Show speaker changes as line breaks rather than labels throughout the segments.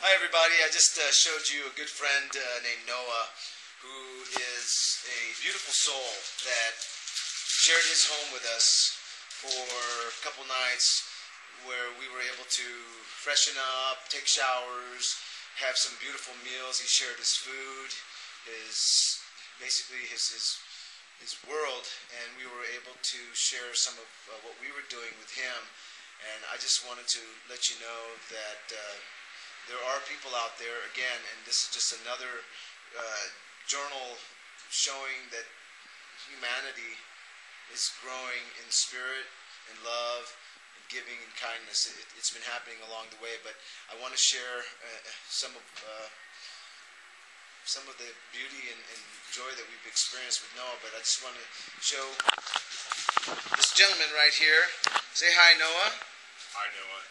Hi everybody, I just showed you a good friend named Noah, who is a beautiful soul that shared his home with us for a couple nights where we were able to freshen up, take showers, have some beautiful meals. He shared his food, basically his world, and we were able to share some of what we were doing with him. And I just wanted to let you know that there are people out there, again, and this is just another journal showing that humanity is growing in spirit, in love, in giving, and kindness. It's been happening along the way, but I want to share some of the beauty and joy that we've experienced with Noah. But I just want to show this gentleman right here. Say hi, Noah.
Hi, Noah.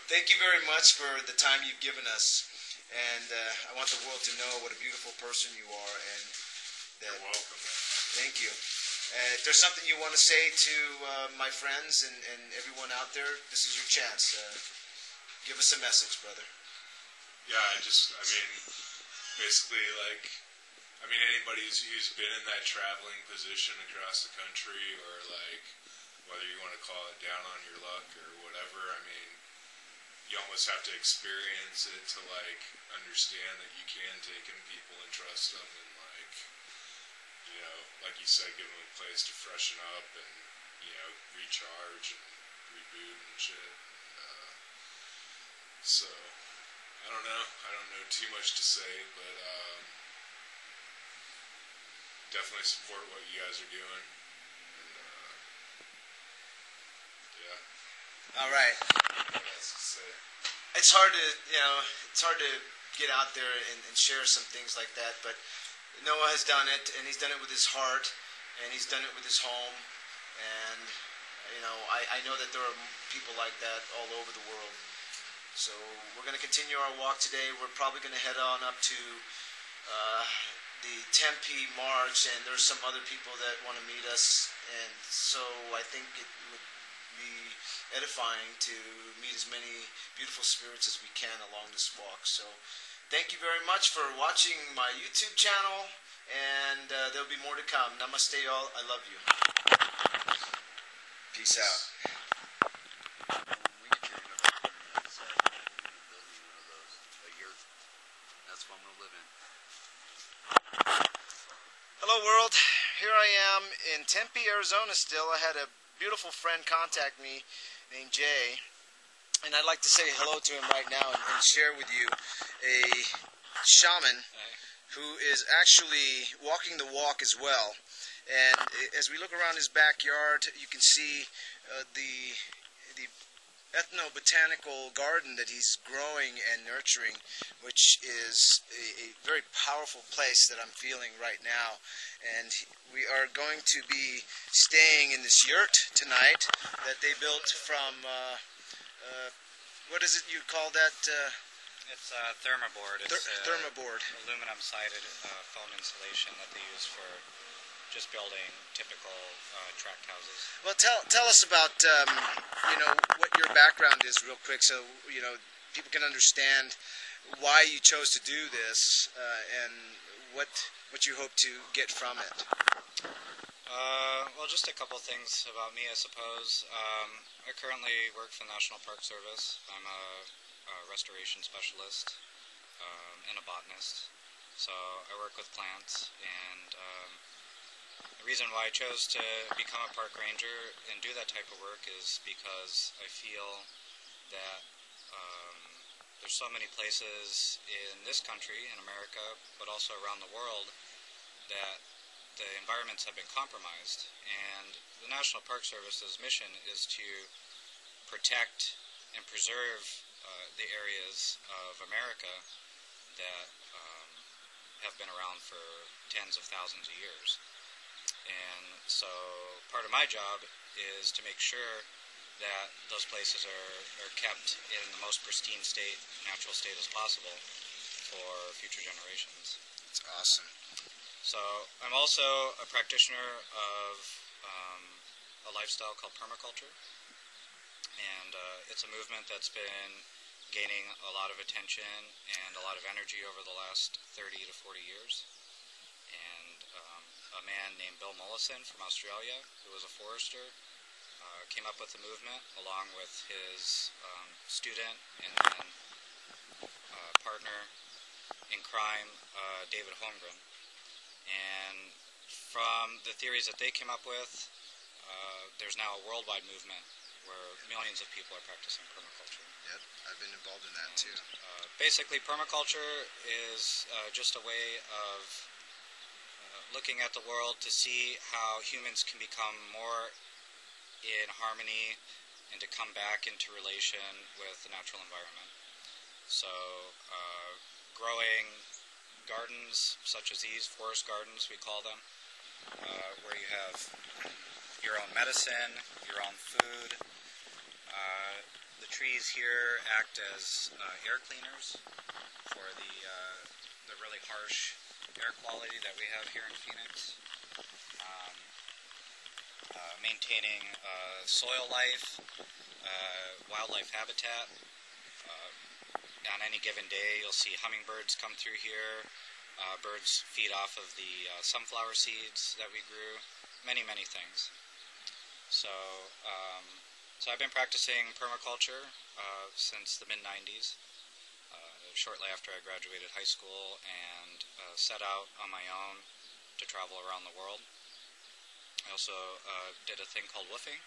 Thank you very much for the time you've given us, and I want the world to know what a beautiful person you are. And that,
you're welcome.
Thank you. If there's something you want to say to my friends and everyone out there, this is your chance. Give us a message, brother.
Yeah, basically, anybody who's been in that traveling position across the country, or whether you want to call it down on your luck or whatever, you almost have to experience it to understand that you can take in people and trust them, and like you said, give them a place to freshen up and recharge and reboot and shit. So I don't know too much to say, but definitely support what you guys are doing. And yeah.
All right.
What else to say?
It's hard to get out there and share some things like that, but Noah has done it, and he's done it with his heart, and he's done it with his home, and I know that there are people like that all over the world. So we're going to continue our walk today. We're probably going to head on up to the Tempe March, and there's some other people that want to meet us, and so I think it would be edifying to meet as many beautiful spirits as we can along this walk. So thank you very much for watching my YouTube channel, and there'll be more to come. Namaste, all. I love you. Peace out. Hello world, here I am in Tempe, Arizona still. I had a beautiful friend contact me named Jay, and I'd like to say hello to him right now and share with you a shaman who is actually walking the walk as well. And as we look around his backyard, you can see the ethnobotanical garden that he's growing and nurturing, which is a very powerful place that I'm feeling right now. And we are going to be staying in this yurt tonight that they built from, what is it you call that?
It's thermoboard. It's
thermoboard.
Aluminum-sided foam insulation that they use for just building typical tract houses.
Well, tell us about what your background is real quick, so people can understand why you chose to do this and what you hope to get from it.
Well, just a couple things about me, I suppose. I currently work for the National Park Service. I'm a restoration specialist and a botanist. So I work with plants, and the reason why I chose to become a park ranger and do that type of work is because I feel that there's so many places in this country, in America, but also around the world, that the environments have been compromised. And the National Park Service's mission is to protect and preserve the areas of America that have been around for tens of thousands of years. And so part of my job is to make sure that those places are kept in the most pristine state, natural state as possible for future generations.
That's awesome.
So I'm also a practitioner of a lifestyle called permaculture, and it's a movement that's been gaining a lot of attention and a lot of energy over the last 30 to 40 years. And a man named Bill Mollison from Australia, who was a forester, came up with the movement along with his student and partner in crime, David Holmgren. And from the theories that they came up with, there's now a worldwide movement where millions of people are practicing permaculture.
Yep, I've been involved in that too.
Basically, permaculture is just a way of looking at the world to see how humans can become more in harmony and to come back into relation with the natural environment. So, growing gardens such as these, forest gardens we call them, where you have your own medicine, your own food. The trees here act as air cleaners for the really harsh air quality that we have here in Phoenix. Maintaining soil life, wildlife habitat. On any given day, you'll see hummingbirds come through here. Birds feed off of the sunflower seeds that we grew. Many, many things. So I've been practicing permaculture since the mid-90s, shortly after I graduated high school, and set out on my own to travel around the world. I also did a thing called woofing,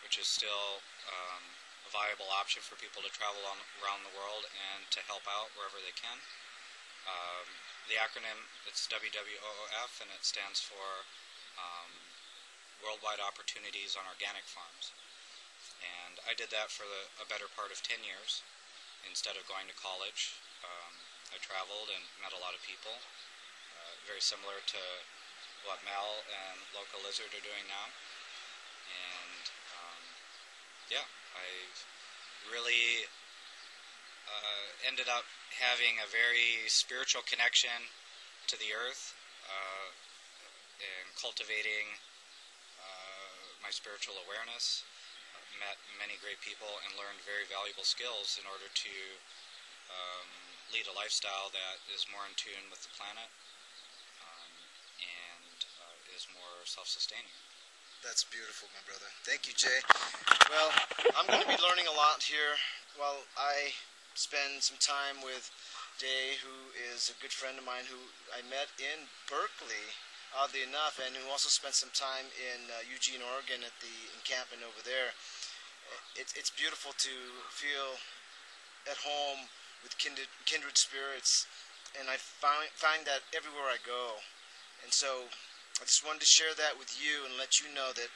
which is still a viable option for people to travel around the world and to help out wherever they can. The acronym, it's WWOOF, and it stands for Worldwide Opportunities on Organic Farms. And I did that for a better part of 10 years. Instead of going to college, I traveled and met a lot of people, very similar to what Mel and Local Lizard are doing now. And yeah, I really ended up having a very spiritual connection to the earth and cultivating my spiritual awareness. Met many great people and learned very valuable skills in order to lead a lifestyle that is more in tune with the planet and is more self-sustaining.
That's beautiful, my brother. Thank you, Jay. Well, I'm going to be learning a lot here while I spend some time with Jay, who is a good friend of mine who I met in Berkeley, oddly enough, and who also spent some time in Eugene, Oregon at the encampment over there. It's beautiful to feel at home with kindred spirits, and I find that everywhere I go. And so I just wanted to share that with you and let you know that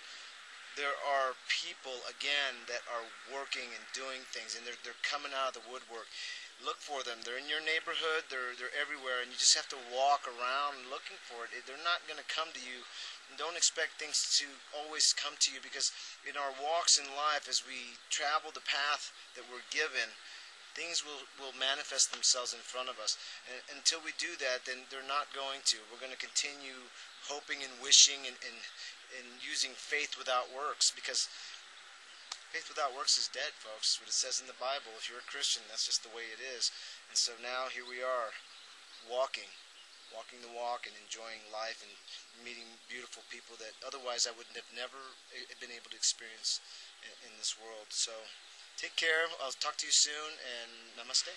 there are people, again, that are working and doing things, and they're coming out of the woodwork. Look for them. They're in your neighborhood. They're everywhere, and you just have to walk around looking for it. They're not going to come to you. And don't expect things to always come to you, because in our walks in life, as we travel the path that we're given, things will manifest themselves in front of us. And until we do that, then they're not going to. We're going to continue hoping and wishing and using faith without works, because faith without works is dead, folks. What it says in the Bible. If you're a Christian, that's just the way it is. And so now here we are, walking the walk and enjoying life and meeting beautiful people that otherwise I would have never been able to experience in this world. So take care. I'll talk to you soon, and namaste.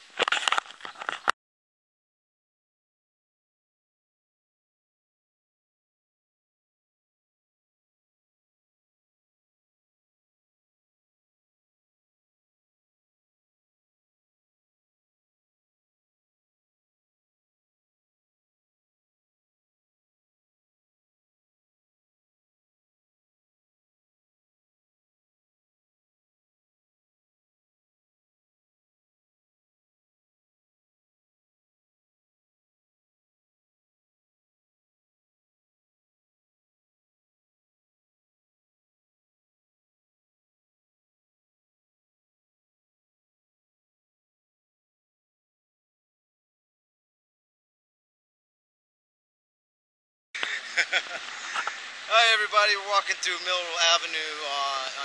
Hi everybody, we're walking through Mill Avenue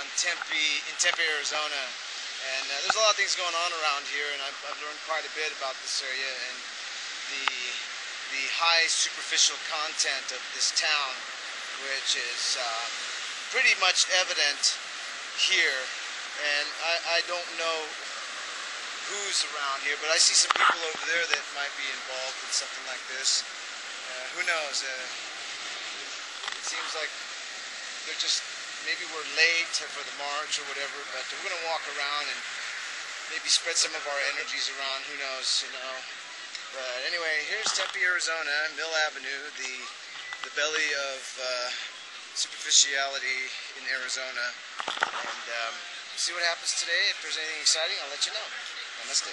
in Tempe, Arizona, And there's a lot of things going on around here, and I've learned quite a bit about this area and the high superficial content of this town, which is pretty much evident here. And I don't know who's around here, but I see some people over there that might be involved in something like this. Who knows? It seems like they're just, maybe we're late for the march or whatever, but we're going to walk around and maybe spread some of our energies around. Who knows, you know. But anyway, here's Tempe, Arizona, Mill Avenue, the belly of superficiality in Arizona. And see what happens today. If there's anything exciting, I'll let you know. Namaste.